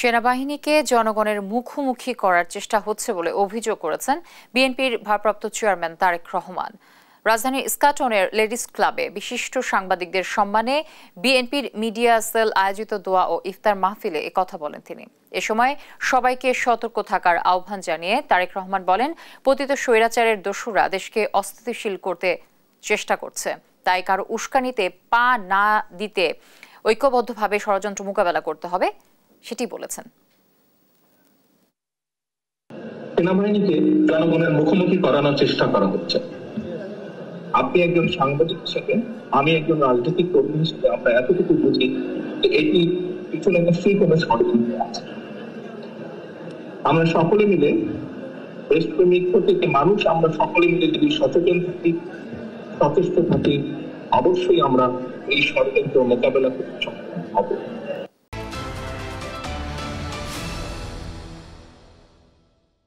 সেনাবাহিনীকে জনগণের মুখোমুখি করার চেষ্টা হচ্ছে বলে অভিযোগ করেছেন বিএনপির ভারপ্রাপ্ত চেয়ারম্যান তারেক রহমান। রাজধানীর ইস্কাটনের লেডিস ক্লাবে বিশিষ্ট সাংবাদিকদের সম্মানে বিএনপির মিডিয়া সেল আয়োজিত দোয়া ও ইফতার মাহফিলে কথা বলেন তিনি। এ সময় সবাইকে সতর্ক থাকার আহ্বান জানিয়ে তারেক রহমান বলেন, পতিত স্বৈরাচারের দোসররা দেশকে অস্থিতিশীল করতে চেষ্টা করছে, তাই কারো উস্কানিতে পা না দিতে ঐক্যবদ্ধভাবে ষড়যন্ত্র মোকাবেলা করতে হবে, সেটি বলেছেন। সেনাবাহিনীকে জনগণের মুখোমুখি করানোর চেষ্টা করা হচ্ছে। আপনি একজন সাংবাদিক হিসেবে, আমি একজন রাজনৈতিক কর্মী হিসেবে আমরা এতটুকু বুঝি যে এটি পিছনে নিশ্চয়ই কোনো ষড়যন্ত্র আছে। আমরা সকলে মিলে, দেশপ্রেমিক থেকে মানুষ, আমরা সকলে মিলে যদি সচেতন থাকি, সচেষ্ট থাকি, অবশ্যই আমরা এই ষড়যন্ত্র মোকাবেলা করতে সক্ষম হব।